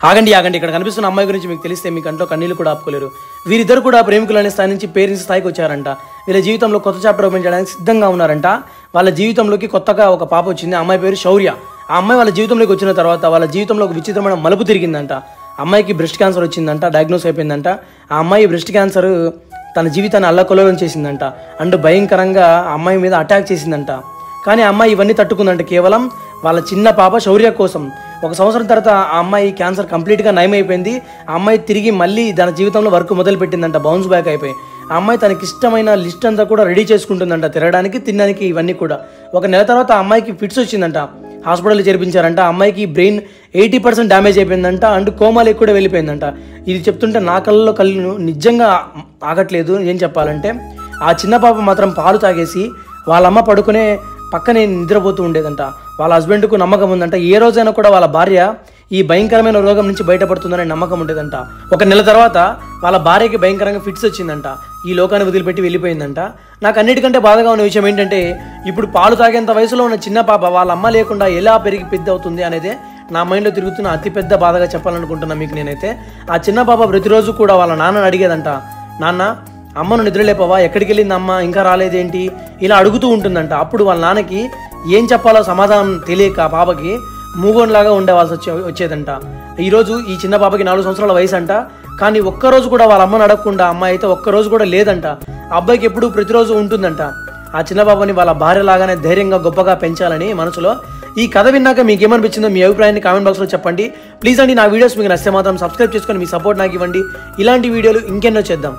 ఆగండి ఆగండి, ఇక్కడ కనిపిస్తున్న అమ్మాయి గురించి మీకు తెలిస్తే మీ కంట్లో కన్నీళ్లు కూడా ఆపుకోలేరు. వీరిద్దరు కూడా ప్రేమికులు అనే స్థాయి నుంచి పేరెంట్స్ స్థాయికి వచ్చారంట. వీళ్ళ జీవితంలో కొత్త చాప్టర్ ఓపెన్ చేయడానికి సిద్ధంగా ఉన్నారంట. వాళ్ళ జీవితంలోకి కొత్తగా ఒక పాప వచ్చింది. ఆ అమ్మాయి పేరు శౌర్య. ఆ అమ్మాయి వాళ్ళ జీవితంలోకి వచ్చిన తర్వాత వాళ్ళ జీవితంలో ఒక విచిత్రమైన మలుపు తిరిగిందంట. అమ్మాయికి బ్రెస్ట్ క్యాన్సర్ వచ్చిందంట, డయాగ్నోస్ అయిపోయిందంట. ఆ అమ్మాయి బ్రెస్ట్ క్యాన్సర్ తన జీవితాన్ని అల్లకొల్లోలం చేసిందంట. అండ్ భయంకరంగా ఆ అమ్మాయి మీద అటాక్ చేసిందంట. కానీ ఆ అమ్మాయి ఇవన్నీ తట్టుకుందంట కేవలం వాళ్ళ చిన్న పాప శౌర్య కోసం. 1 సంవత్సరం తర్వాత ఆ అమ్మాయి క్యాన్సర్ కంప్లీట్గా నయమైపోయింది. ఆ అమ్మాయి తిరిగి మళ్ళీ తన జీవితంలో వర్క్ మొదలు పెట్టిందంట, బౌన్స్ బ్యాక్ అయిపోయి. ఆ అమ్మాయి తనకి ఇష్టమైన లిస్ట్ అంతా కూడా రెడీ చేసుకుంటుందంట, తిరగడానికి తినడానికి ఇవన్నీ కూడా. 1 నెల తర్వాత ఆ అమ్మాయికి ఫిట్స్ వచ్చిందంట, హాస్పిటల్లో చేర్పించారంట. ఆ అమ్మాయికి బ్రెయిన్ 80% డ్యామేజ్ అయిపోయిందంట. అండ్ కోమాలోకి కూడా వెళ్ళిపోయిందంట. ఇది చెప్తుంటే నా కళ్ళు నిజంగా ఆగట్లేదు. ఏం చెప్పాలంటే ఆ చిన్న పాప మాత్రం పాలు తాగేసి వాళ్ళ అమ్మ పడుకునే పక్కనే నిద్రపోతూ ఉండేదంట. వాళ్ళ హస్బెండ్కు నమ్మకం ఉందంట, ఏ రోజైనా కూడా వాళ్ళ భార్య ఈ భయంకరమైన రోగం నుంచి బయటపడుతుందనే నమ్మకం ఉండేదంట. 1 నెల తర్వాత వాళ్ళ భార్యకి భయంకరంగా ఫిట్స్ వచ్చిందంట. ఈ లోకాన్ని వదిలిపెట్టి వెళ్ళిపోయిందంట. నాకు అన్నిటికంటే బాధగా ఉన్న విషయం ఏంటంటే ఇప్పుడు పాలు తాగేంత వయసులో ఉన్న చిన్న పాప వాళ్ళ అమ్మ లేకుండా ఎలా పెరిగి పెద్ద అవుతుంది అనేదే నా మైండ్లో తిరుగుతున్న అతిపెద్ద బాధగా చెప్పాలనుకుంటున్నా మీకు నేనైతే. ఆ చిన్న పాప ప్రతిరోజు కూడా వాళ్ళ నాన్నని అడిగేదంట, నాన్న అమ్మను నిద్రలేపవా, ఎక్కడికి వెళ్ళింది అమ్మ, ఇంకా రాలేదేంటి, ఇలా అడుగుతూ ఉంటుందంట. అప్పుడు వాళ్ళ నాన్నకి ఏం చెప్పాలో సమాధానం తెలియక పాపకి మూగోన్లాగా ఉండేవాల్సి వచ్చేదంట. ఈరోజు ఈ చిన్న పాపకి 4 సంవత్సరాల వయసు అంట. కానీ ఒక్కరోజు కూడా వాళ్ళ అమ్మని అడగకుండా అమ్మాయి అయితే ఒక్కరోజు కూడా లేదంట. ఆ అబ్బాయికి ఎప్పుడు ప్రతిరోజు ఉంటుందంట. ఆ చిన్న పాపని వాళ్ళ భార్య లాగానే ధైర్యంగా గొప్పగా పెంచాలని మనసులో. ఈ కథ విన్నాక మీకు ఏమనిపించిందో మీ అభిప్రాయాన్ని కామెంట్ బాక్స్లో చెప్పండి. ప్లీజ్ అండి, నా వీడియోస్ మీకు నచ్చితే మాత్రం సబ్స్క్రైబ్ చేసుకొని మీ సపోర్ట్ నాకు ఇవ్వండి. ఇలాంటి వీడియోలు ఇంకెన్నో చేద్దాం.